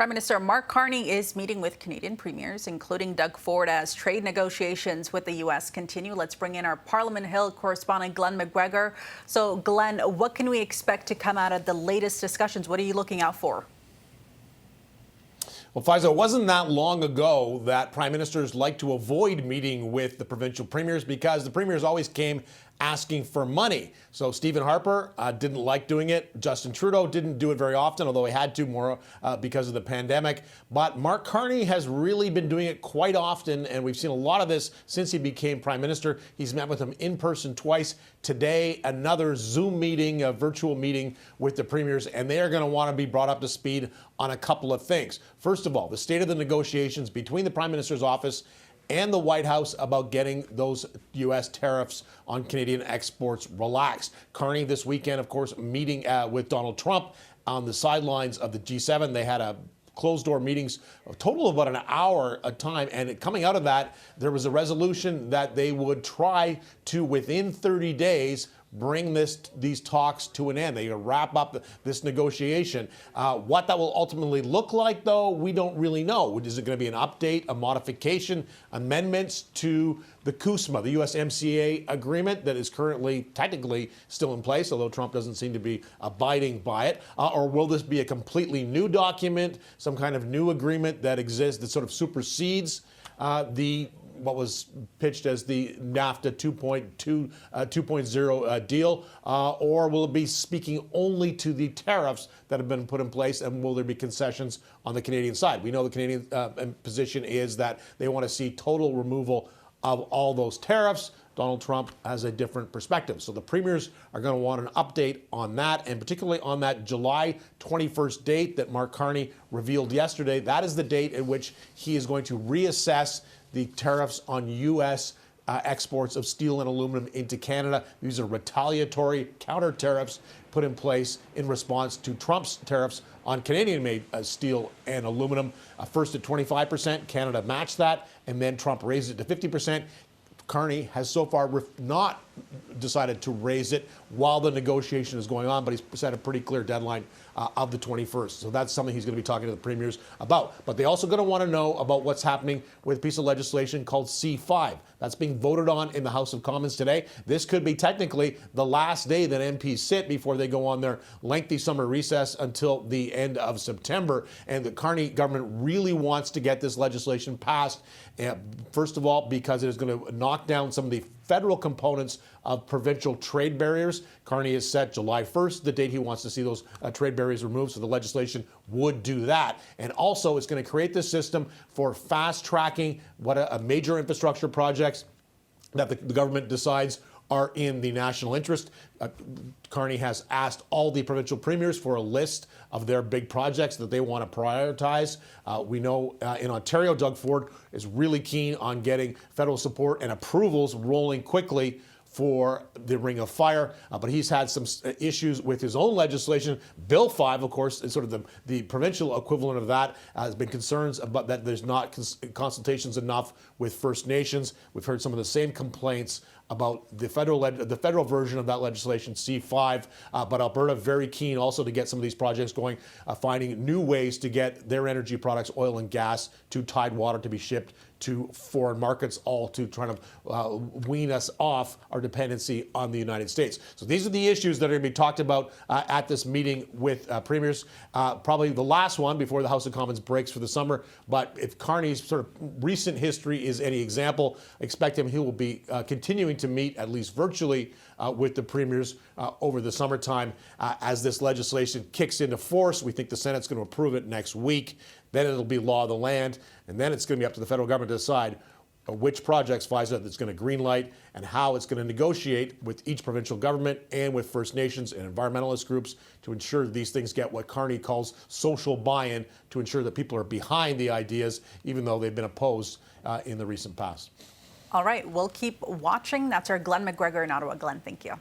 Prime Minister Mark Carney is meeting with Canadian premiers, including Doug Ford, as trade negotiations with the U.S. continue. Let's bring in our Parliament Hill correspondent, Glen McGregor. So, Glen, what can we expect to come out of the latest discussions? What are you looking out for? Well, Faiza, it wasn't that long ago that prime ministers like to avoid meeting with the provincial premiers because the premiers always came asking for money. So Stephen Harper didn't like doing it. Justin Trudeau didn't do it very often, although he had to more because of the pandemic. But Mark Carney has really been doing it quite often, and we've seen a lot of this since he became prime minister. He's met with them in person twice. Today, another Zoom meeting, a virtual meeting with the premiers, and they are going to want to be brought up to speed on a couple of things. First of all, the state of the negotiations between the prime minister's office and the White House about getting those U.S. tariffs on Canadian exports relaxed. Carney this weekend, of course, meeting with Donald Trump on the sidelines of the G7. They had a closed-door meetings, a total of about an hour a time, and coming out of that, there was a resolution that they would try to, within 30 days, bring these talks to an end. They wrap up this negotiation. What that will ultimately look like, though, we don't really know. Is it going to be an update, a modification, amendments to the CUSMA, the USMCA agreement that is currently technically still in place, although Trump doesn't seem to be abiding by it? Or will this be a completely new document, some kind of new agreement that exists that sort of supersedes what was pitched as the NAFTA 2.0 deal, or will it be speaking only to the tariffs that have been put in place, and will there be concessions on the Canadian side? We know the Canadian position is that they want to see total removal of all those tariffs. Donald Trump has a different perspective. So the premiers are going to want an update on that, and particularly on that July 21st date that Mark Carney revealed yesterday. That is the date at which he is going to reassess the tariffs on U.S. Exports of steel and aluminum into Canada. These are retaliatory counter tariffs put in place in response to Trump's tariffs on Canadian-made steel and aluminum. First at 25%, Canada matched that, and then Trump raised it to 50%. Carney has so far not decided to raise it while the negotiation is going on, but he's set a pretty clear deadline of the 21st. So that's something he's going to be talking to the premiers about. But they also going to want to know about what's happening with a piece of legislation called C5. That's being voted on in the House of Commons today. This could be technically the last day that MPs sit before they go on their lengthy summer recess until the end of September. And the Carney government really wants to get this legislation passed. First of all, because it is going to knock down some of the federal components of provincial trade barriers. Carney has set July 1st, the date he wants to see those trade barriers removed, so the legislation would do that. And also, it's going to create this system for fast-tracking what a major infrastructure projects that the government decides are in the national interest. Carney has asked all the provincial premiers for a list of their big projects that they want to prioritize. We know in Ontario, Doug Ford is really keen on getting federal support and approvals rolling quickly for the Ring of Fire, but he's had some issues with his own legislation. Bill 5, of course, is sort of the provincial equivalent of that. Has been concerns about that there's not consultations enough with First Nations. We've heard some of the same complaints about the federal version of that legislation, C5, but Alberta very keen also to get some of these projects going, finding new ways to get their energy products, oil and gas, to Tidewater to be shipped to foreign markets, all to try to wean us off our dependency on the United States. So these are the issues that are going to be talked about at this meeting with premiers. Probably the last one before the House of Commons breaks for the summer. But if Carney's sort of recent history is any example, expect he will be continuing to meet, at least virtually, with the premiers over the summertime as this legislation kicks into force. We think the Senate's going to approve it next week. Then it'll be law of the land, and then it's going to be up to the federal government to decide which projects FISA that's going to greenlight and how it's going to negotiate with each provincial government and with First Nations and environmentalist groups to ensure that these things get what Carney calls social buy-in, to ensure that people are behind the ideas, even though they've been opposed in the recent past. All right, we'll keep watching. That's our Glen McGregor in Ottawa. Glen, thank you.